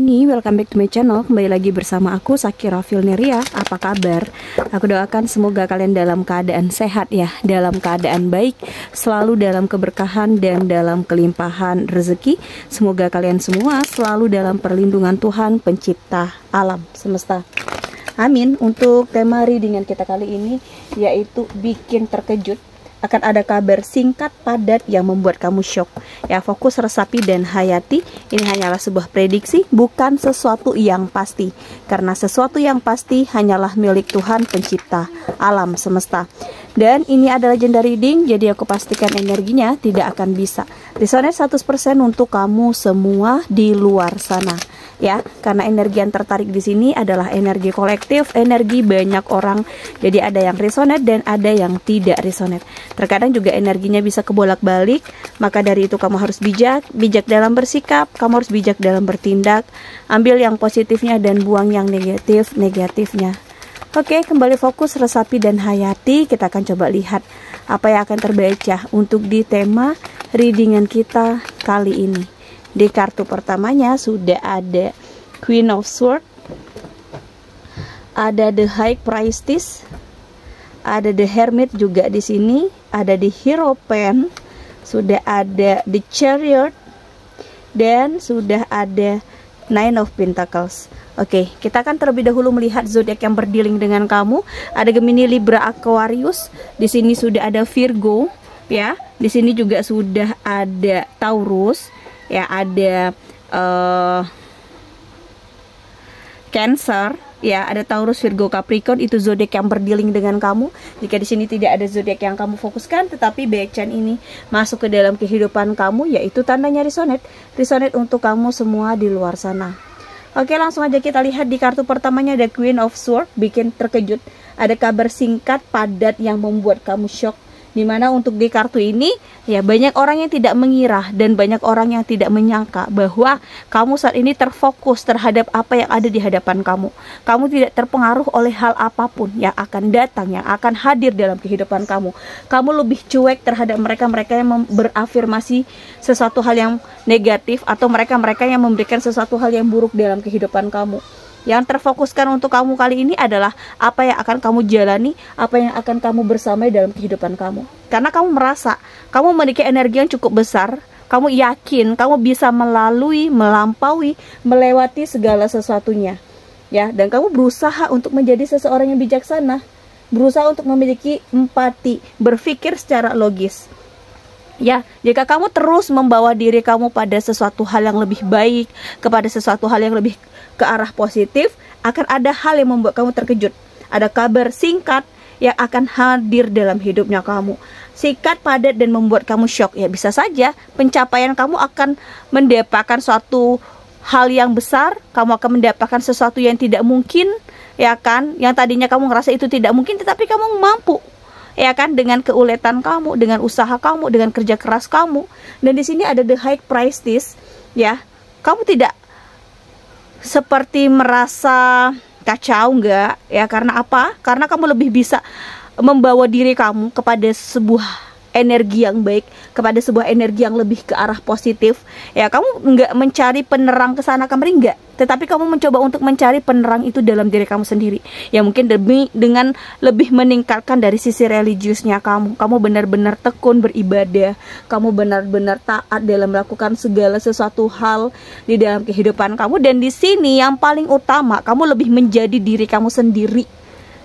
Ini welcome back to my channel. Kembali lagi bersama aku Sakira Filneria. Apa kabar? Aku doakan semoga kalian dalam keadaan sehat ya, dalam keadaan baik, selalu dalam keberkahan dan dalam kelimpahan rezeki. Semoga kalian semua selalu dalam perlindungan Tuhan pencipta alam semesta. Amin. Untuk tema readingan kita kali ini yaitu bikin terkejut. Akan ada kabar singkat padat yang membuat kamu syok. Ya, fokus, resapi, dan hayati. Ini hanyalah sebuah prediksi, bukan sesuatu yang pasti. Karena sesuatu yang pasti hanyalah milik Tuhan pencipta alam semesta. Dan ini adalah agenda reading, jadi aku pastikan energinya tidak akan bisa resonate 100% untuk kamu semua di luar sana. Ya, karena energi yang tertarik di sini adalah energi kolektif, energi banyak orang. Jadi ada yang resonate dan ada yang tidak resonate. Terkadang juga energinya bisa kebolak-balik, maka dari itu kamu harus bijak dalam bersikap, kamu harus bijak dalam bertindak. Ambil yang positifnya dan buang yang negatifnya. Oke, kembali fokus, resapi, dan hayati. Kita akan coba lihat apa yang akan terbaca untuk di tema readingan kita kali ini. Di kartu pertamanya sudah ada Queen of Swords, ada The High Priestess, ada The Hermit juga di sini, ada The Hierophant, sudah ada The Chariot, dan sudah ada Nine of Pentacles. Oke, kita akan terlebih dahulu melihat zodiak yang berdealing dengan kamu. Ada Gemini, Libra, Aquarius. Di sini sudah ada Virgo, ya. Di sini juga sudah ada Taurus, ya. Ada Cancer, ya. Ada Taurus, Virgo, Capricorn. Itu zodiak yang berdealing dengan kamu. Jika di sini tidak ada zodiak yang kamu fokuskan, tetapi bacan ini masuk ke dalam kehidupan kamu, yaitu tandanya resonate untuk kamu semua di luar sana. Oke, langsung aja kita lihat di kartu pertamanya ada Queen of Swords, bikin terkejut. Ada kabar singkat padat yang membuat kamu shock. Dimana untuk di kartu ini ya banyak orang yang tidak mengira dan banyak orang yang tidak menyangka bahwa kamu saat ini terfokus terhadap apa yang ada di hadapan kamu. Kamu tidak terpengaruh oleh hal apapun yang akan datang, yang akan hadir dalam kehidupan kamu. Kamu lebih cuek terhadap mereka-mereka yang berafirmasi sesuatu hal yang negatif atau mereka-mereka yang memberikan sesuatu hal yang buruk dalam kehidupan kamu. Yang terfokuskan untuk kamu kali ini adalah apa yang akan kamu jalani, apa yang akan kamu bersamai dalam kehidupan kamu. Karena kamu merasa kamu memiliki energi yang cukup besar, kamu yakin kamu bisa melampaui, melewati segala sesuatunya. Ya, dan kamu berusaha untuk menjadi seseorang yang bijaksana, berusaha untuk memiliki empati, berpikir secara logis. Ya, jika kamu terus membawa diri kamu pada sesuatu hal yang lebih baik, kepada sesuatu hal yang lebih ke arah positif, akan ada hal yang membuat kamu terkejut. Ada kabar singkat yang akan hadir dalam hidupnya kamu. Singkat, padat, dan membuat kamu shock. Ya, bisa saja pencapaian kamu akan mendapatkan suatu hal yang besar, kamu akan mendapatkan sesuatu yang tidak mungkin, ya kan? Yang tadinya kamu ngerasa itu tidak mungkin, tetapi kamu mampu. Ya kan, dengan keuletan kamu, dengan usaha kamu, dengan kerja keras kamu. Dan di sini ada The High Priestess, ya. Kamu tidak seperti merasa kacau enggak, ya. Karena apa? Karena kamu lebih bisa membawa diri kamu kepada sebuah energi yang baik, kepada sebuah energi yang lebih ke arah positif. Ya, kamu enggak mencari penerang ke sana kemari, enggak. Tetapi kamu mencoba untuk mencari penerang itu dalam diri kamu sendiri. Ya, mungkin dengan lebih meningkatkan dari sisi religiusnya kamu. Kamu benar-benar tekun beribadah. Kamu benar-benar taat dalam melakukan segala sesuatu hal di dalam kehidupan kamu. Dan di sini yang paling utama, kamu lebih menjadi diri kamu sendiri.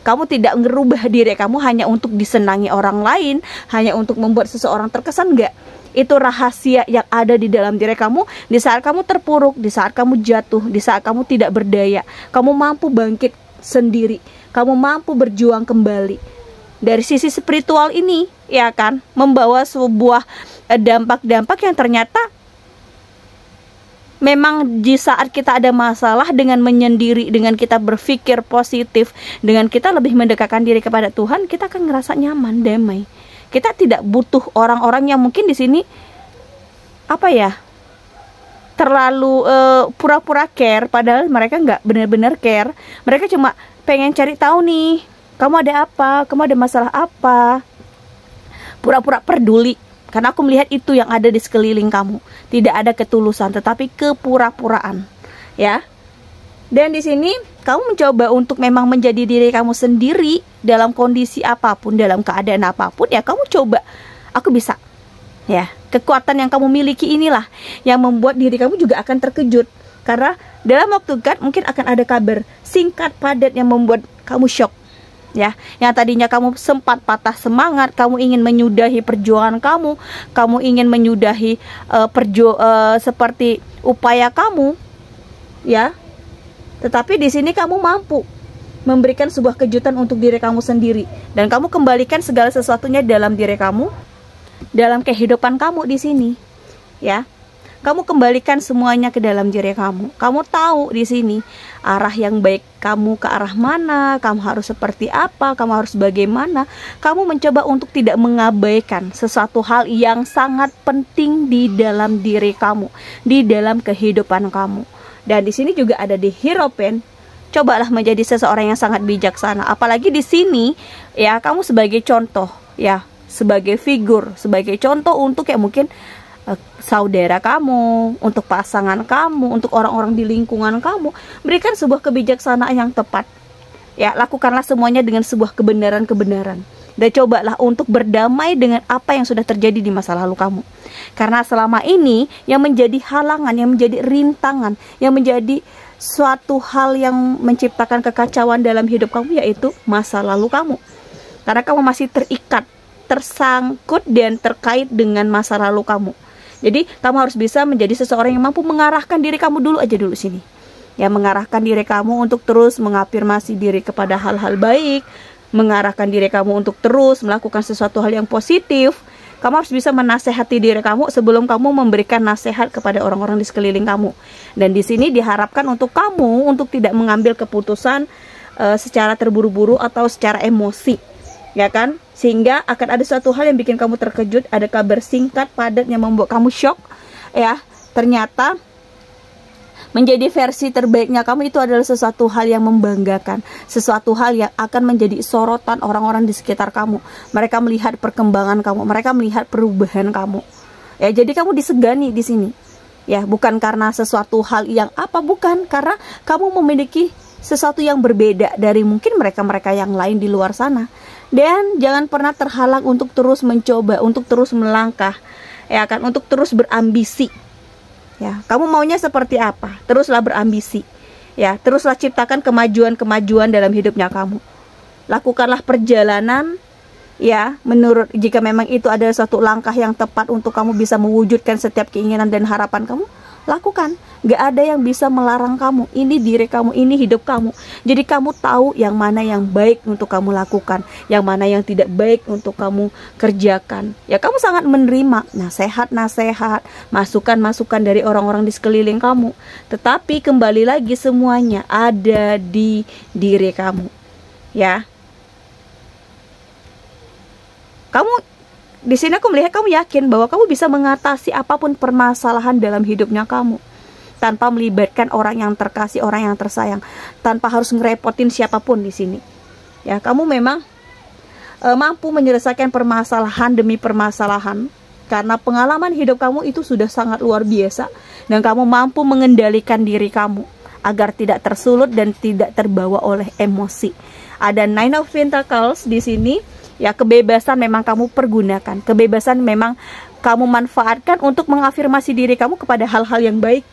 Kamu tidak ngerubah diri kamu hanya untuk disenangi orang lain, hanya untuk membuat seseorang terkesan, enggak. Itu rahasia yang ada di dalam diri kamu. Di saat kamu terpuruk, di saat kamu jatuh, di saat kamu tidak berdaya, kamu mampu bangkit sendiri, kamu mampu berjuang kembali. Dari sisi spiritual ini, ya kan, membawa sebuah dampak-dampak yang ternyata memang di saat kita ada masalah, dengan menyendiri, dengan kita berpikir positif, dengan kita lebih mendekatkan diri kepada Tuhan, kita akan ngerasa nyaman, damai. Kita tidak butuh orang-orang yang mungkin di sini apa ya, terlalu pura-pura care, padahal mereka nggak benar-benar care. Mereka cuma pengen cari tahu nih, kamu ada apa, kamu ada masalah apa, pura-pura peduli. Karena aku melihat itu yang ada di sekeliling kamu. Tidak ada ketulusan, tetapi kepura-puraan. ya. Dan di sini kamu mencoba untuk memang menjadi diri kamu sendiri dalam kondisi apapun, dalam keadaan apapun, ya kamu coba, aku bisa. Ya, kekuatan yang kamu miliki inilah yang membuat diri kamu juga akan terkejut. Karena dalam waktu dekat mungkin akan ada kabar singkat padat yang membuat kamu shock. Ya, yang tadinya kamu sempat patah semangat, kamu ingin menyudahi perjuangan kamu, kamu ingin menyudahi seperti upaya kamu, ya. Tetapi di sini kamu mampu memberikan sebuah kejutan untuk diri kamu sendiri, dan kamu kembalikan segala sesuatunya dalam diri kamu, dalam kehidupan kamu di sini, ya. Kamu kembalikan semuanya ke dalam diri kamu. Kamu tahu di sini arah yang baik kamu ke arah mana, kamu harus seperti apa, kamu harus bagaimana. Kamu mencoba untuk tidak mengabaikan sesuatu hal yang sangat penting di dalam diri kamu, di dalam kehidupan kamu. Dan di sini juga ada di Hierophant. Cobalah menjadi seseorang yang sangat bijaksana. Apalagi di sini, ya, kamu sebagai contoh, ya, sebagai figur, sebagai contoh untuk ya mungkin saudara kamu, untuk pasangan kamu, untuk orang-orang di lingkungan kamu. Berikan sebuah kebijaksanaan yang tepat. Ya, lakukanlah semuanya dengan sebuah kebenaran-kebenaran. Dan cobalah untuk berdamai dengan apa yang sudah terjadi di masa lalu kamu. Karena selama ini yang menjadi halangan, yang menjadi rintangan, yang menjadi suatu hal yang menciptakan kekacauan dalam hidup kamu, yaitu masa lalu kamu. Karena kamu masih terikat, tersangkut dan terkait dengan masa lalu kamu. Jadi kamu harus bisa menjadi seseorang yang mampu mengarahkan diri kamu dulu sini. Ya, mengarahkan diri kamu untuk terus mengafirmasi diri kepada hal-hal baik, mengarahkan diri kamu untuk terus melakukan sesuatu hal yang positif. Kamu harus bisa menasehati diri kamu sebelum kamu memberikan nasihat kepada orang-orang di sekeliling kamu. Dan di sini diharapkan untuk kamu untuk tidak mengambil keputusan secara terburu-buru atau secara emosi, ya kan? Sehingga akan ada suatu hal yang bikin kamu terkejut, ada kabar singkat padat yang membuat kamu shock, ya. Ternyata menjadi versi terbaiknya kamu itu adalah sesuatu hal yang membanggakan, sesuatu hal yang akan menjadi sorotan orang-orang di sekitar kamu. Mereka melihat perkembangan kamu, mereka melihat perubahan kamu. Ya, jadi kamu disegani di sini. Ya, bukan karena sesuatu hal yang apa, bukan, karena kamu memiliki sesuatu yang berbeda dari mungkin mereka-mereka yang lain di luar sana. Dan jangan pernah terhalang untuk terus mencoba, untuk terus melangkah, ya kan, untuk terus berambisi. Ya, kamu maunya seperti apa? Teruslah berambisi. Ya, teruslah ciptakan kemajuan-kemajuan dalam hidupnya kamu. Lakukanlah perjalanan, ya, menurut jika memang itu adalah suatu langkah yang tepat untuk kamu bisa mewujudkan setiap keinginan dan harapan kamu, lakukan. Gak ada yang bisa melarang kamu. Ini diri kamu, ini hidup kamu. Jadi kamu tahu yang mana yang baik untuk kamu lakukan, yang mana yang tidak baik untuk kamu kerjakan. Ya, kamu sangat menerima nasihat-nasihat, masukan-masukan dari orang-orang di sekeliling kamu. Tetapi kembali lagi semuanya ada di diri kamu. Ya. Kamu di sini aku melihat kamu yakin bahwa kamu bisa mengatasi apapun permasalahan dalam hidupnya kamu tanpa melibatkan orang yang terkasih, orang yang tersayang, tanpa harus ngerepotin siapapun di sini. Ya, kamu memang mampu menyelesaikan permasalahan demi permasalahan karena pengalaman hidup kamu itu sudah sangat luar biasa, dan kamu mampu mengendalikan diri kamu agar tidak tersulut dan tidak terbawa oleh emosi. Ada Nine of Pentacles di sini. Ya, kebebasan memang kamu pergunakan, kebebasan memang kamu manfaatkan untuk mengafirmasi diri kamu kepada hal-hal yang baik.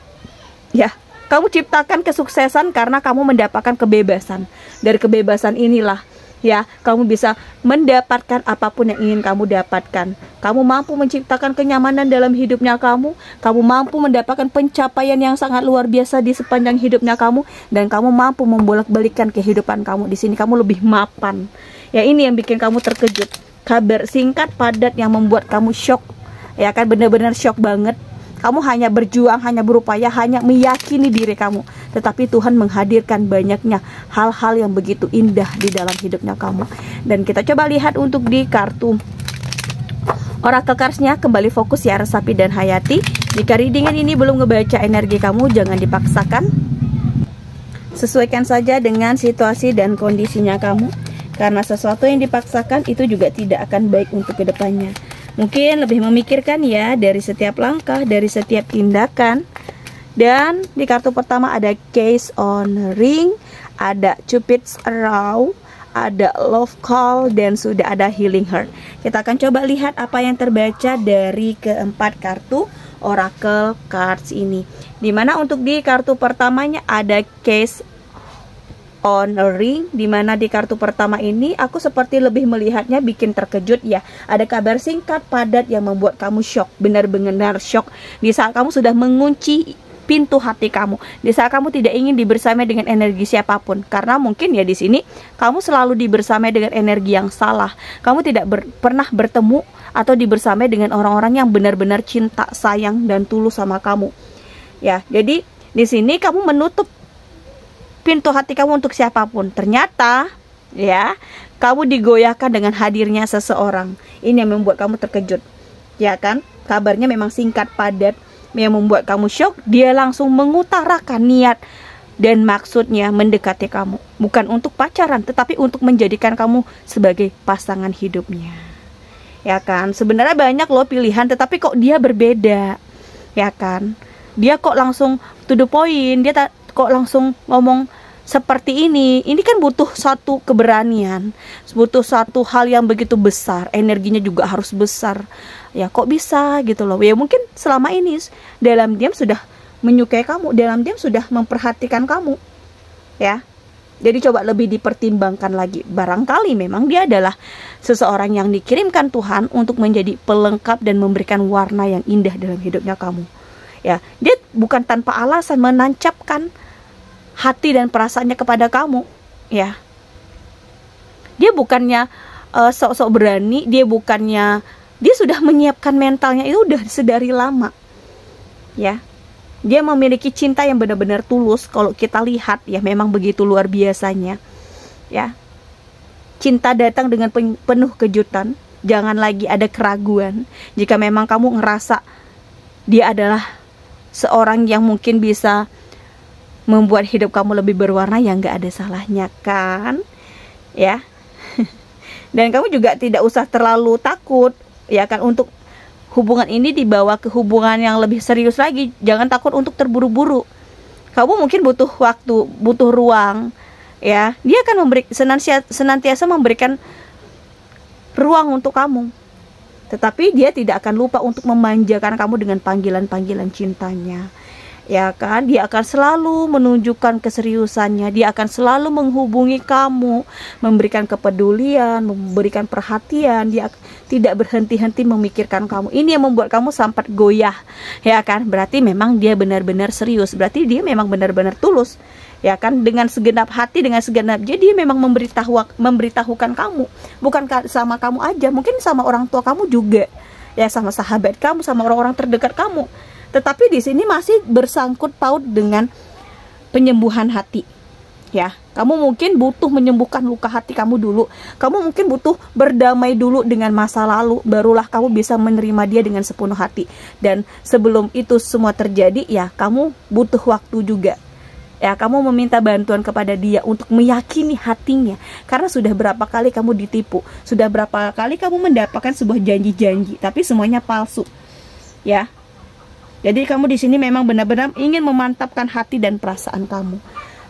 Ya, kamu ciptakan kesuksesan karena kamu mendapatkan kebebasan. Dari kebebasan inilah, ya, kamu bisa mendapatkan apapun yang ingin kamu dapatkan. Kamu mampu menciptakan kenyamanan dalam hidupnya kamu. Kamu mampu mendapatkan pencapaian yang sangat luar biasa di sepanjang hidupnya kamu, dan kamu mampu membolak-balikan kehidupan kamu. Di sini kamu lebih mapan. Ya, ini yang bikin kamu terkejut. Kabar singkat padat yang membuat kamu shock. Ya kan, benar-benar shock banget. Kamu hanya berjuang, hanya berupaya, hanya meyakini diri kamu. Tetapi Tuhan menghadirkan banyaknya hal-hal yang begitu indah di dalam hidupnya kamu. Dan kita coba lihat untuk di kartu Oracle Cards-nya. Kembali fokus ya Resapi dan Hayati. Jika readingan ini belum ngebaca energi kamu, jangan dipaksakan. Sesuaikan saja dengan situasi dan kondisinya kamu. Karena sesuatu yang dipaksakan itu juga tidak akan baik untuk kedepannya. Mungkin lebih memikirkan ya dari setiap langkah, dari setiap tindakan. Dan di kartu pertama ada Case on Ring, ada Cupid's Arrow, ada Love Call, dan sudah ada Healing Heart. Kita akan coba lihat apa yang terbaca dari keempat kartu Oracle Cards ini. Dimana untuk di kartu pertamanya ada Case on Ring, dimana di kartu pertama ini aku seperti lebih melihatnya bikin terkejut ya. Ada kabar singkat padat yang membuat kamu shock, benar-benar shock di saat kamu sudah mengunci pintu hati kamu, di saat kamu tidak ingin dibersamai dengan energi siapapun, karena mungkin ya di sini kamu selalu dibersamai dengan energi yang salah. Kamu tidak pernah bertemu atau dibersamai dengan orang-orang yang benar-benar cinta, sayang, dan tulus sama kamu. Ya, jadi di sini kamu menutup pintu hati kamu untuk siapapun. Ternyata ya, kamu digoyahkan dengan hadirnya seseorang. Ini yang membuat kamu terkejut, ya kan? Kabarnya memang singkat padat, yang membuat kamu shock. Dia langsung mengutarakan niat dan maksudnya mendekati kamu, bukan untuk pacaran, tetapi untuk menjadikan kamu sebagai pasangan hidupnya, ya kan? Sebenarnya banyak loh pilihan, tetapi kok dia berbeda, ya kan? Dia kok langsung to the point, dia kok langsung ngomong seperti ini kan butuh satu keberanian, butuh satu hal yang begitu besar, energinya juga harus besar. Ya kok bisa gitu loh. Ya mungkin selama ini dalam diam sudah menyukai kamu, dalam diam sudah memperhatikan kamu, ya. Jadi coba lebih dipertimbangkan lagi. Barangkali memang dia adalah seseorang yang dikirimkan Tuhan untuk menjadi pelengkap dan memberikan warna yang indah dalam hidupnya kamu. Ya, dia bukan tanpa alasan menancapkan hati dan perasaannya kepada kamu, ya. Dia bukannya sok-sok berani, dia sudah menyiapkan mentalnya itu udah sedari lama, ya. Dia memiliki cinta yang benar-benar tulus. Kalau kita lihat ya, memang begitu luar biasanya, ya. Cinta datang dengan penuh kejutan. Jangan lagi ada keraguan. Jika memang kamu ngerasa dia adalah seorang yang mungkin bisa membuat hidup kamu lebih berwarna, ya nggak ada salahnya kan, ya. Dan kamu juga tidak usah terlalu takut, ya kan, untuk hubungan ini dibawa ke hubungan yang lebih serius lagi. Jangan takut untuk terburu-buru. Kamu mungkin butuh waktu, butuh ruang, ya. Dia akan senantiasa memberikan ruang untuk kamu. Tetapi dia tidak akan lupa untuk memanjakan kamu dengan panggilan-panggilan cintanya, ya kan? Dia akan selalu menunjukkan keseriusannya. Dia akan selalu menghubungi kamu, memberikan kepedulian, memberikan perhatian. Dia tidak berhenti-henti memikirkan kamu. Ini yang membuat kamu sampai goyah, ya kan? Berarti memang dia benar-benar serius. Berarti dia memang benar-benar tulus, ya kan? Dengan segenap hati, dengan segenap jiwa, dia memang memberitahukan kamu. Bukan sama kamu aja, mungkin sama orang tua kamu juga, ya, sama sahabat kamu, sama orang-orang terdekat kamu. Tetapi di sini masih bersangkut paut dengan penyembuhan hati, ya. Kamu mungkin butuh menyembuhkan luka hati kamu dulu. Kamu mungkin butuh berdamai dulu dengan masa lalu, barulah kamu bisa menerima dia dengan sepenuh hati. Dan sebelum itu semua terjadi, ya, kamu butuh waktu juga, ya. Kamu meminta bantuan kepada dia untuk meyakini hatinya, karena sudah berapa kali kamu ditipu, sudah berapa kali kamu mendapatkan sebuah janji-janji, tapi semuanya palsu, ya. Jadi kamu di sini memang benar-benar ingin memantapkan hati dan perasaan kamu.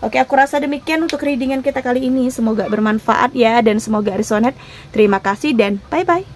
Oke, aku rasa demikian untuk readingan kita kali ini. Semoga bermanfaat ya, dan semoga resonate. Terima kasih dan bye-bye.